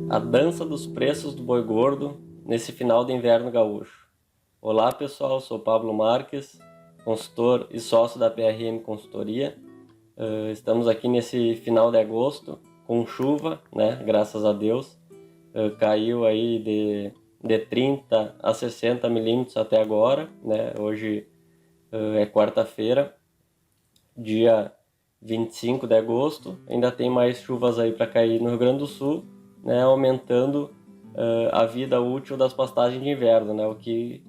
A dança dos preços do boi gordo nesse final de inverno gaúcho. Olá pessoal, sou Pablo Marques, consultor e sócio da PRM Consultoria. Estamos aqui nesse final de agosto com chuva, né? Graças a Deus. Caiu aí de 30 a 60 milímetros até agora, né? Hoje é quarta-feira, dia 25 de agosto. Ainda tem mais chuvas aí para cair no Rio Grande do Sul, né? Aumentando a vida útil das pastagens de inverno, né? O que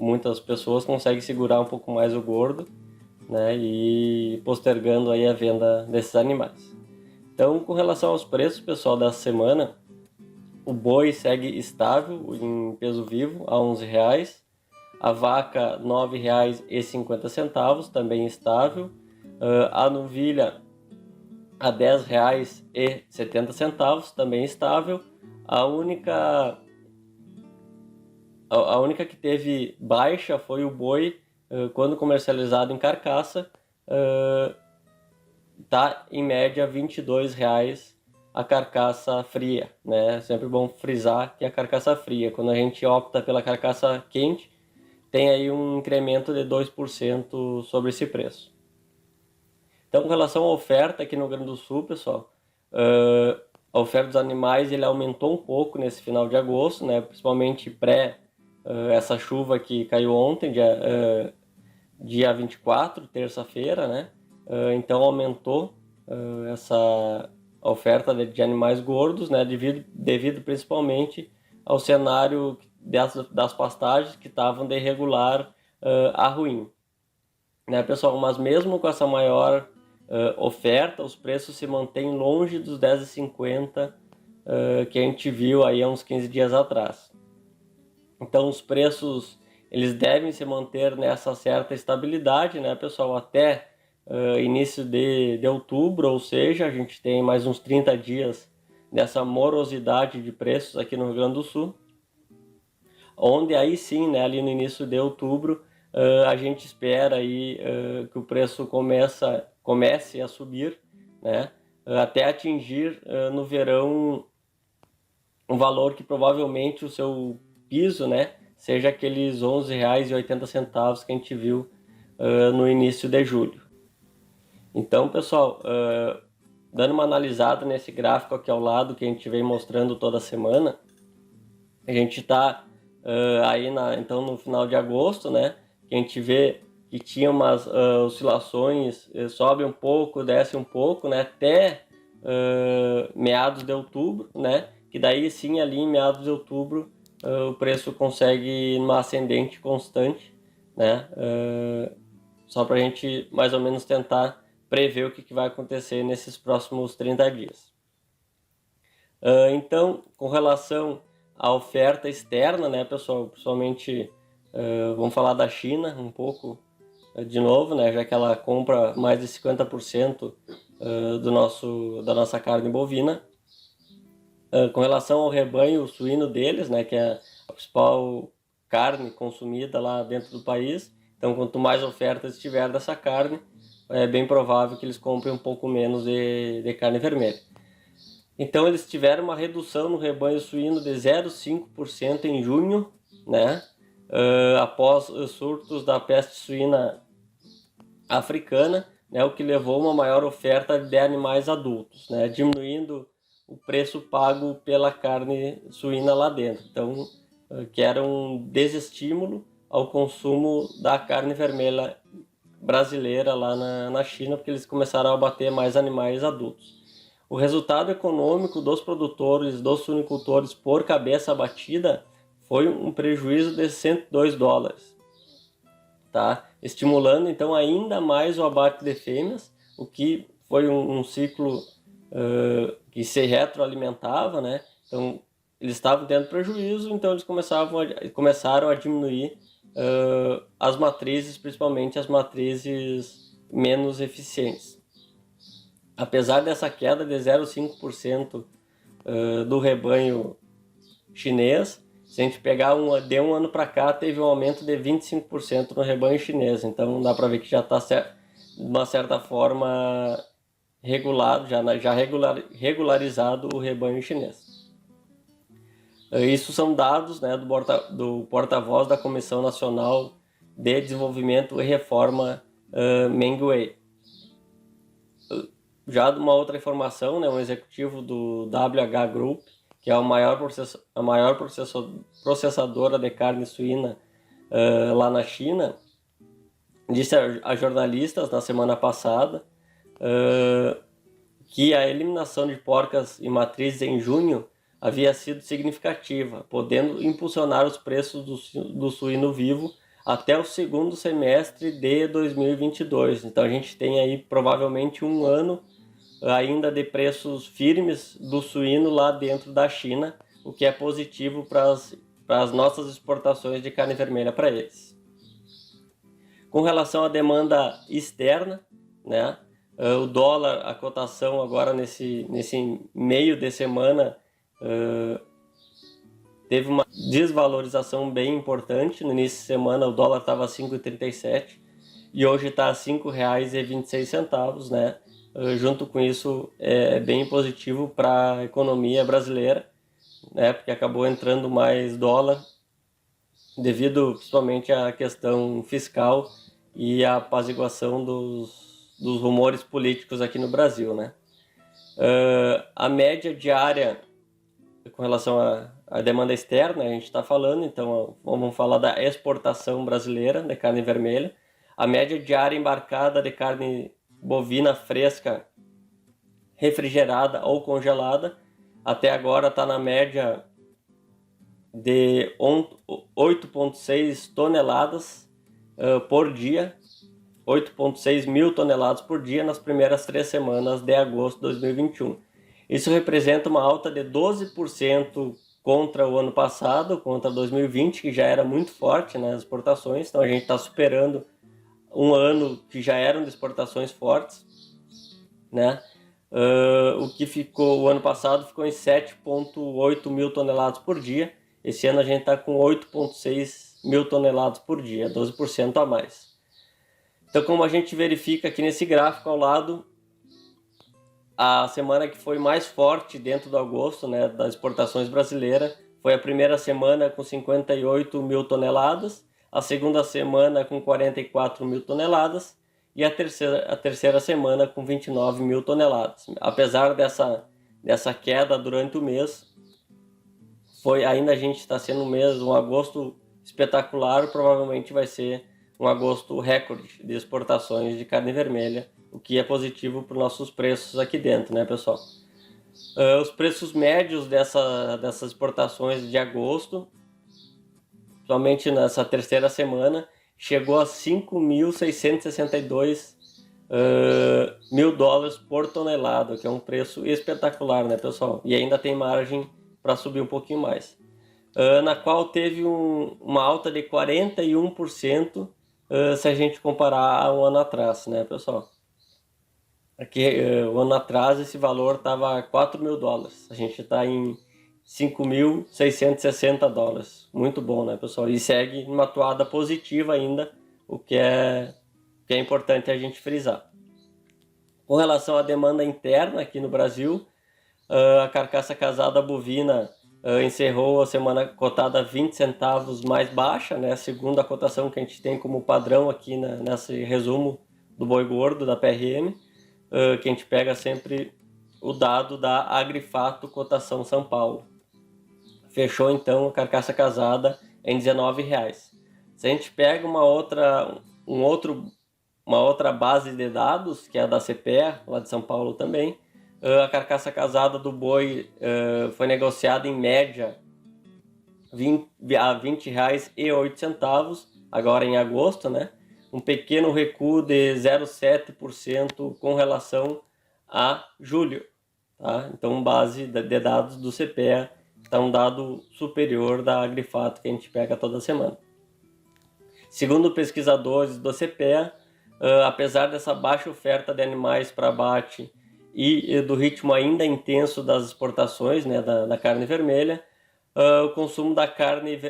muitas pessoas conseguem segurar um pouco mais o gordo, né? E postergando aí a venda desses animais. Então, com relação aos preços, pessoal, dessa semana, o boi segue estável em peso vivo a R$ 11,00, a vaca R$ 9,50, também estável, a novilha a R$ 10,70, também estável. A única que teve baixa foi o boi, quando comercializado em carcaça, tá em média R$ 22,00 a carcaça fria, né? Sempre bom frisar que a carcaça fria. Quando a gente opta pela carcaça quente, tem aí um incremento de 2% sobre esse preço. Então, com relação à oferta aqui no Rio Grande do Sul, pessoal, a oferta dos animais ele aumentou um pouco nesse final de agosto, né? Principalmente essa chuva que caiu ontem, dia 24, terça-feira, né? Então aumentou essa oferta de animais gordos, né? Devido principalmente ao cenário das pastagens que estavam de regular a ruim, né, pessoal? Mas mesmo com essa maior oferta, os preços se mantêm longe dos R$ 10,50 que a gente viu aí há uns 15 dias atrás. Então os preços eles devem se manter nessa certa estabilidade, né, pessoal, até início de outubro, ou seja, a gente tem mais uns 30 dias dessa morosidade de preços aqui no Rio Grande do Sul, onde aí sim, né, ali no início de outubro, a gente espera aí que o preço comece a subir, né, até atingir no verão um valor que provavelmente o seu piso, né, seja aqueles R$ 11,80 que a gente viu no início de julho. Então, pessoal, dando uma analisada nesse gráfico aqui ao lado que a gente vem mostrando toda semana, a gente está aí então no final de agosto, né, que a gente vê que tinha umas oscilações, sobe um pouco, desce um pouco, né, até meados de outubro, né, que daí sim ali em meados de outubro o preço consegue uma ascendente constante, né, só para a gente mais ou menos tentar prever o que vai acontecer nesses próximos 30 dias. Então, com relação à oferta externa, né, pessoal, principalmente vamos falar da China um pouco de novo, né, já que ela compra mais de 50% da nossa carne bovina. Com relação ao rebanho suíno deles, né, que é a principal carne consumida lá dentro do país, então quanto mais ofertas tiver dessa carne, é bem provável que eles comprem um pouco menos de carne vermelha. Então eles tiveram uma redução no rebanho suíno de 0,5% em junho, né, após surtos da peste suína africana, né, o que levou a uma maior oferta de animais adultos, né, diminuindo o preço pago pela carne suína lá dentro. Então, que era um desestímulo ao consumo da carne vermelha brasileira lá na China, porque eles começaram a abater mais animais adultos. O resultado econômico dos produtores, dos suinicultores por cabeça abatida foi um prejuízo de $102, tá? Estimulando então ainda mais o abate de fêmeas, o que foi um ciclo que se retroalimentava, né? Então eles estavam tendo prejuízo, então eles começaram a diminuir as matrizes, principalmente as matrizes menos eficientes. Apesar dessa queda de 0,5% do rebanho chinês, se a gente pegar de um ano para cá, teve um aumento de 25% no rebanho chinês. Então dá para ver que já está de uma certa forma regulado, regularizado o rebanho chinês. Isso são dados, né, do porta-voz da Comissão Nacional de Desenvolvimento e Reforma, Meng Wei. Já de uma outra informação, né, um executivo do WH Group, que é a maior processadora de carne suína lá na China, disse a jornalistas na semana passada que a eliminação de porcas e matrizes em junho havia sido significativa, podendo impulsionar os preços do suíno vivo até o segundo semestre de 2022. Então a gente tem aí provavelmente um ano ainda de preços firmes do suíno lá dentro da China, o que é positivo para as nossas exportações de carne vermelha para eles. Com relação à demanda externa, né, o dólar, a cotação agora nesse meio de semana teve uma desvalorização bem importante. No início de semana o dólar estava a 5,37 e hoje está a R$ 5,26, né? Junto com isso é bem positivo para a economia brasileira, né? Porque acabou entrando mais dólar devido principalmente à questão fiscal e à apaziguação dos rumores políticos aqui no Brasil, né? A média diária com relação à demanda externa, a gente está falando, então vamos falar da exportação brasileira de carne vermelha. A média diária embarcada de carne bovina fresca, refrigerada ou congelada, até agora está na média de 8,6 toneladas por dia, 8,6 mil toneladas por dia nas primeiras 3 semanas de agosto de 2021. Isso representa uma alta de 12% contra o ano passado, contra 2020, que já era muito forte nas exportações. Então a gente está superando um ano que já eram de exportações fortes, né? O que ficou, o ano passado ficou em 7,8 mil toneladas por dia. Esse ano a gente está com 8,6 mil toneladas por dia, 12% a mais. Então, como a gente verifica aqui nesse gráfico ao lado, a semana que foi mais forte dentro do agosto, né, das exportações brasileiras, foi a primeira semana com 58 mil toneladas, a segunda semana com 44 mil toneladas e a terceira semana com 29 mil toneladas. Apesar dessa queda durante o mês, ainda a gente está sendo um agosto espetacular, provavelmente vai ser um agosto recorde de exportações de carne vermelha, o que é positivo para os nossos preços aqui dentro, né, pessoal? Os preços médios dessas exportações de agosto, somente nessa terceira semana, chegou a 5.662 mil dólares por tonelada, que é um preço espetacular, né, pessoal? E ainda tem margem para subir um pouquinho mais. Na qual teve uma alta de 41%, se a gente comparar a um ano atrás, né, pessoal? Aqui, um ano atrás, esse valor estava 4 mil dólares. A gente está em 5.660 dólares. Muito bom, né, pessoal? E segue uma toada positiva ainda, o que é importante a gente frisar. Com relação à demanda interna aqui no Brasil, a carcaça casada bovina encerrou a semana cotada 20 centavos mais baixa, né? Segundo a cotação que a gente tem como padrão aqui nesse resumo do boi gordo da PRM, que a gente pega sempre o dado da Agrifato Cotação São Paulo. Fechou então a carcaça casada em R$19. Se a gente pega uma outra base de dados, que é a da CPEA, lá de São Paulo também, a carcaça casada do boi foi negociada em média a R$20,08, agora em agosto, né? Um pequeno recuo de 0,7% com relação a julho, tá? Então, base de dados do CPEA, está um dado superior da Agrifato que a gente pega toda semana. Segundo pesquisadores do CPEA, apesar dessa baixa oferta de animais para abate e do ritmo ainda intenso das exportações, né, da carne vermelha, o consumo da carne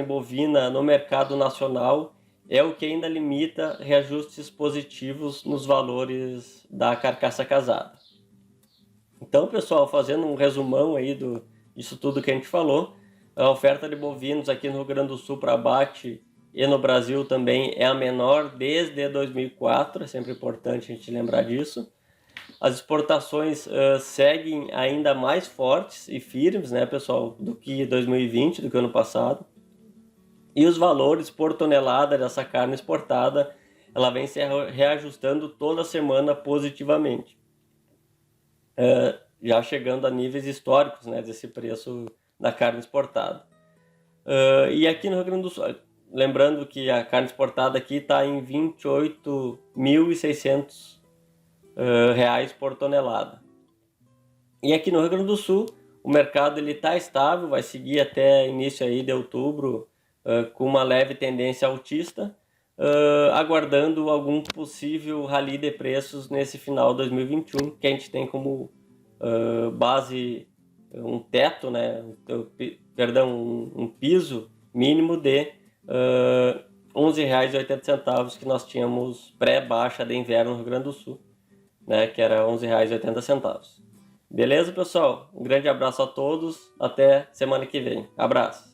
bovina no mercado nacional é o que ainda limita reajustes positivos nos valores da carcaça casada. Então, pessoal, fazendo um resumão aí isso tudo que a gente falou. A oferta de bovinos aqui no Rio Grande do Sul para abate e no Brasil também é a menor desde 2004, é sempre importante a gente lembrar disso. As exportações seguem ainda mais fortes e firmes, né, pessoal, do que 2020, do que ano passado. E os valores por tonelada dessa carne exportada, ela vem se reajustando toda semana positivamente, já chegando a níveis históricos, né, desse preço da carne exportada. E aqui no Rio Grande do Sul, lembrando que a carne exportada aqui está em R$ 28.600 reais por tonelada. E aqui no Rio Grande do Sul, o mercado está estável, vai seguir até início aí de outubro com uma leve tendência altista, aguardando algum possível rally de preços nesse final de 2021, que a gente tem como base um teto, né, um piso mínimo de R$ 11,80 que nós tínhamos pré-baixa de inverno no Rio Grande do Sul, né, que era R$ 11,80. Beleza, pessoal? Um grande abraço a todos, até semana que vem. Abraço!